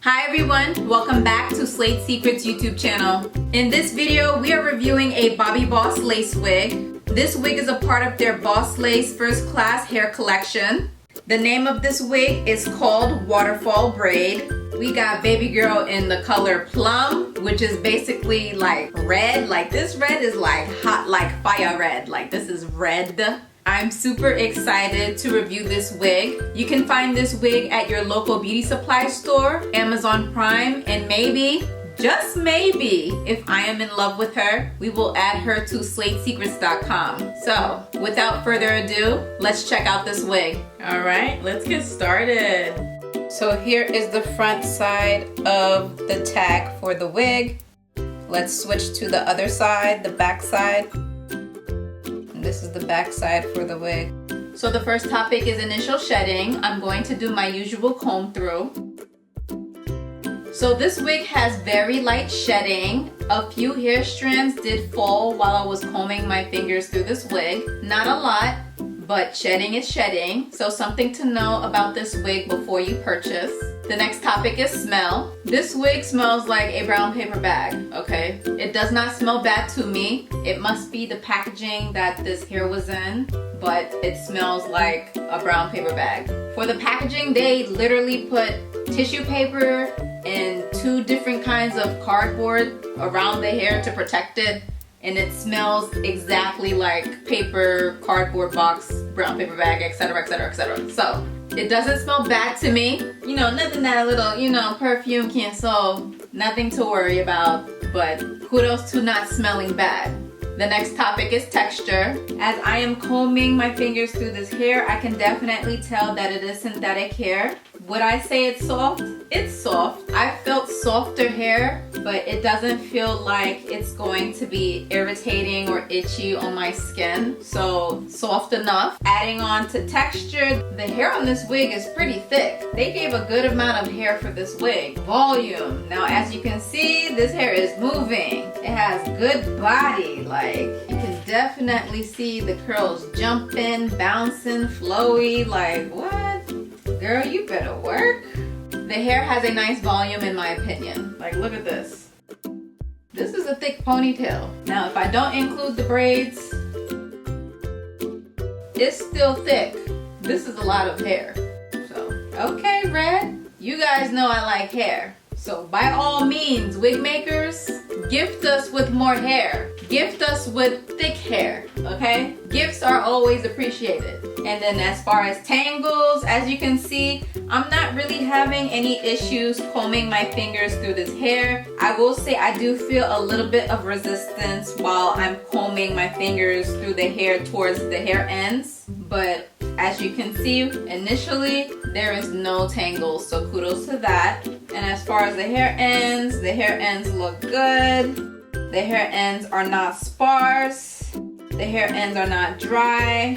Hi everyone, welcome back to Slate Secrets YouTube channel. In this video, we are reviewing a Bobbi Boss lace wig. This wig is a part of their Boss Lace First Class hair collection. The name of this wig is called Waterfall Braid. We got baby girl in the color plum, which is basically like red. Like this red is like hot, like fire red. Like this is red. I'm super excited to review this wig. You can find this wig at your local beauty supply store, Amazon Prime, and maybe, just maybe, if I am in love with her, we will add her to slatesecrets.com. So, without further ado, let's check out this wig. All right, let's get started. So here is the front side of the tag for the wig. Let's switch to the other side, the back side. This is the back side for the wig. So the first topic is initial shedding. I'm going to do my usual comb through. So this wig has very light shedding. A few hair strands did fall while I was combing my fingers through this wig. Not a lot, but shedding is shedding. So something to know about this wig before you purchase. The next topic is smell. This wig smells like a brown paper bag, okay? It does not smell bad to me. It must be the packaging that this hair was in, but it smells like a brown paper bag. For the packaging, they literally put tissue paper and 2 different kinds of cardboard around the hair to protect it, and it smells exactly like paper, cardboard box, brown paper bag, etc, etc, etc. So, it doesn't smell bad to me. You know, nothing that a little, perfume can't solve. Nothing to worry about, but kudos to not smelling bad. The next topic is texture. As I am combing my fingers through this hair, I can definitely tell that it is synthetic hair. Would I say it's soft? It's soft. I felt softer hair, but it doesn't feel like it's going to be irritating or itchy on my skin. So soft enough. Adding on to texture, the hair on this wig is pretty thick. They gave a good amount of hair for this wig. Volume. Now as you can see, this hair is moving. It has good body. Like you can definitely see the curls jumping, bouncing, flowy. Like what? Girl, you better work. The hair has a nice volume in my opinion. Like, look at this. This is a thick ponytail. Now, if I don't include the braids, it's still thick. This is a lot of hair. So, okay, Red. You guys know I like hair. So, by all means, wig makers, gift us with more hair. Gift us with thick hair, okay? Gifts are always appreciated. And then as far as tangles, as you can see, I'm not really having any issues combing my fingers through this hair. I will say I do feel a little bit of resistance while I'm combing my fingers through the hair towards the hair ends. But as you can see, initially, there is no tangles, so kudos to that. And as far as the hair ends look good. The hair ends are not sparse. The hair ends are not dry.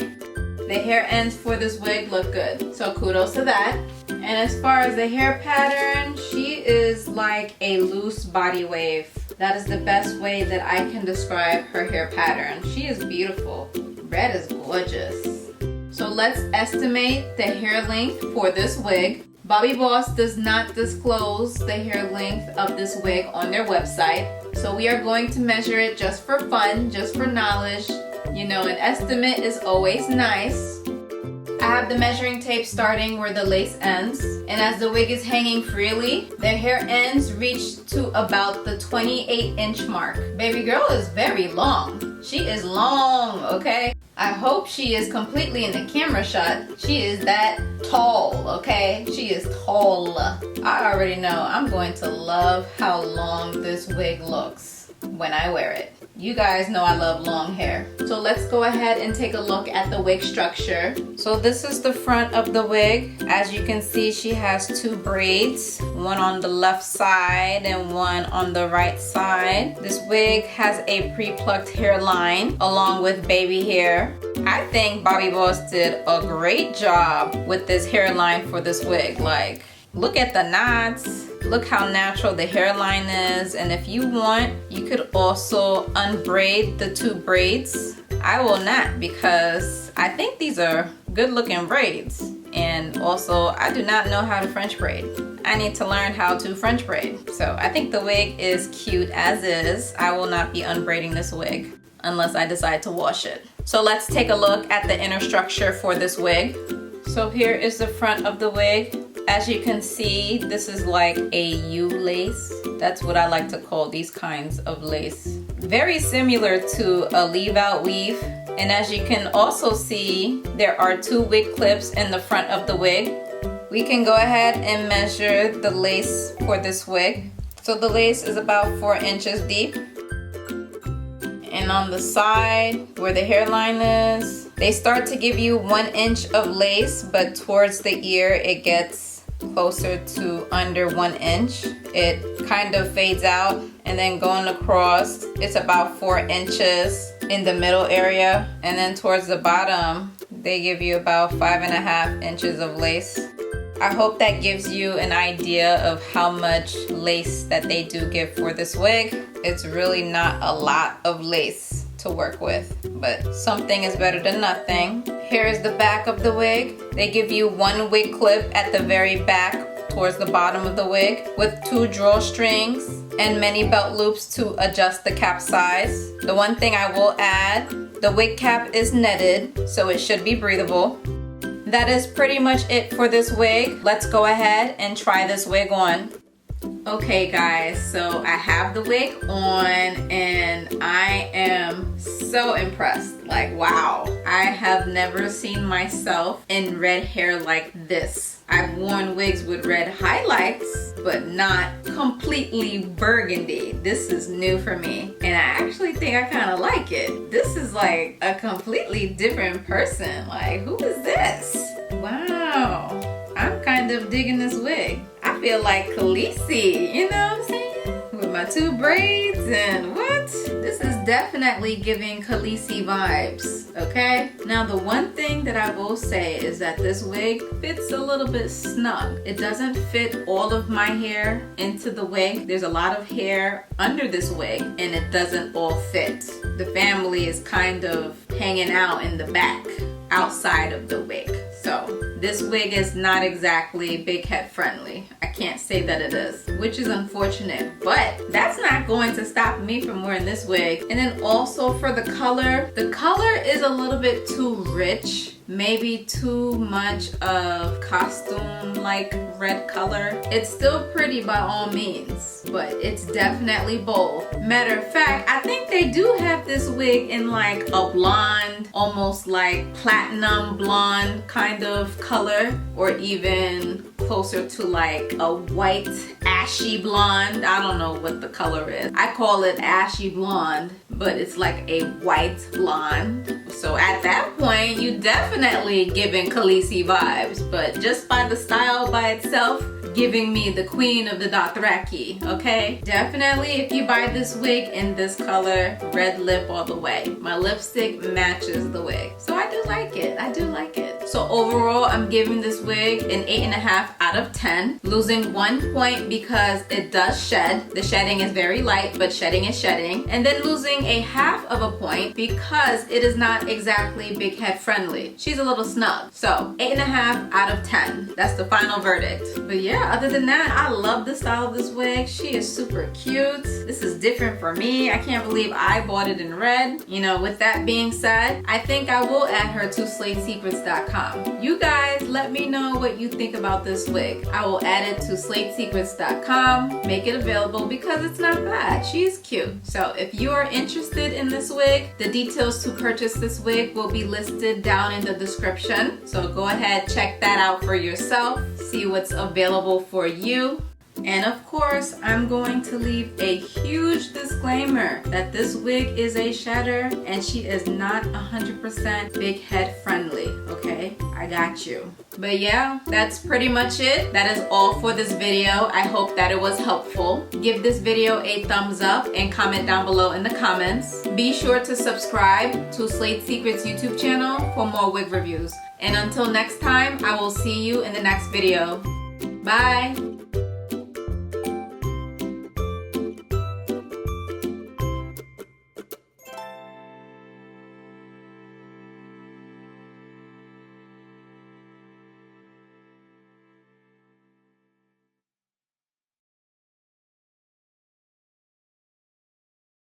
The hair ends for this wig look good. So kudos to that. And as far as the hair pattern, she is like a loose body wave. That is the best way that I can describe her hair pattern. She is beautiful. Red is gorgeous. So let's estimate the hair length for this wig. Bobbi Boss does not disclose the hair length of this wig on their website. So we are going to measure it just for fun, just for knowledge. You know, an estimate is always nice. I have the measuring tape starting where the lace ends. And as the wig is hanging freely, the hair ends reach to about the 28-inch mark. Baby girl is very long. She is long, okay? I hope she is completely in the camera shot. She is that tall, okay? She is tall. I already know I'm going to love how long this wig looks when I wear it. You guys know I love long hair. So let's go ahead and take a look at the wig structure. So this is the front of the wig. As you can see, she has 2 braids, one on the left side and one on the right side. This wig has a pre-plucked hairline along with baby hair. I think Bobbi Boss did a great job with this hairline for this wig. Like, look at the knots. Look how natural the hairline is. And if you want, you could also unbraid the 2 braids. I will not because I think these are good looking braids. And also, I do not know how to French braid. I need to learn how to French braid. So I think the wig is cute as is. I will not be unbraiding this wig unless I decide to wash it. So let's take a look at the inner structure for this wig. So here is the front of the wig. As you can see, this is like a U lace. That's what I like to call these kinds of lace. Very similar to a leave-out weave. And as you can also see, there are 2 wig clips in the front of the wig. We can go ahead and measure the lace for this wig. So the lace is about 4 inches deep. And on the side where the hairline is, they start to give you 1 inch of lace, but towards the ear it gets closer to under 1 inch. It kind of fades out, and then going across, it's about 4 inches in the middle area. And then towards the bottom, they give you about 5.5 inches of lace. I hope that gives you an idea of how much lace that they do give for this wig. It's really not a lot of lace to work with, but something is better than nothing. Here is the back of the wig. They give you 1 wig clip at the very back towards the bottom of the wig with 2 drawstrings and many belt loops to adjust the cap size. The one thing I will add, the wig cap is netted, so it should be breathable. That is pretty much it for this wig. Let's go ahead and try this wig on. Okay guys, so I have the wig on and I am so impressed. Like, wow, I have never seen myself in red hair like this. I've worn wigs with red highlights, but not completely burgundy. This is new for me, and I actually think I kind of like it. This is like a completely different person. Like, who is this? Wow, I'm kind of digging this wig. I feel like Khaleesi, you know what I'm saying? With my 2 braids and what? This is definitely giving Khaleesi vibes, okay? Now the one thing that I will say is that this wig fits a little bit snug. It doesn't fit all of my hair into the wig. There's a lot of hair under this wig and it doesn't all fit. The family is kind of hanging out in the back, outside of the wig. So this wig is not exactly big head friendly. I can't say that it is, which is unfortunate, but that's not going to stop me from wearing this wig. And then also for the color is a little bit too rich. Maybe too much of costume like red color. It's still pretty by all means, but it's definitely bold. Matter of fact, I think they do have this wig in like a blonde, almost like platinum blonde kind of color, or even closer to like a white ashy blonde. I don't know what the color is. I call it ashy blonde, but it's like a white blonde. So at that point, you definitely giving Khaleesi vibes, but just by the style by itself, giving me the queen of the Dothraki, okay? Definitely, if you buy this wig in this color, red lip all the way. My lipstick matches the wig. So I do like it. I do like it. So overall, I'm giving this wig an 8.5 out of 10. Losing 1 point because it does shed. The shedding is very light, but shedding is shedding. And then losing a half of a point because it is not exactly big head friendly. She's a little snug. So 8.5 out of 10. That's the final verdict. But yeah, other than that, I love the style of this wig. She is super cute. This is different for me. I can't believe I bought it in red. You know, with that being said, I think I will add her to slatesecrets.com. You guys, let me know what you think about this wig. I will add it to slatesecrets.com, make it available because it's not bad. She's cute. So if you are interested in this wig, the details to purchase this wig will be listed down in the description. So go ahead, check that out for yourself. See what's available for you. And of course, I'm going to leave a huge disclaimer that this wig is a shedder and she is not 100% big head friendly, okay? I got you. But yeah, that's pretty much it. That is all for this video. I hope that it was helpful. Give this video a thumbs up and comment down below in the comments. Be sure to subscribe to Slate Secrets YouTube channel for more wig reviews. And until next time, I will see you in the next video. Bye!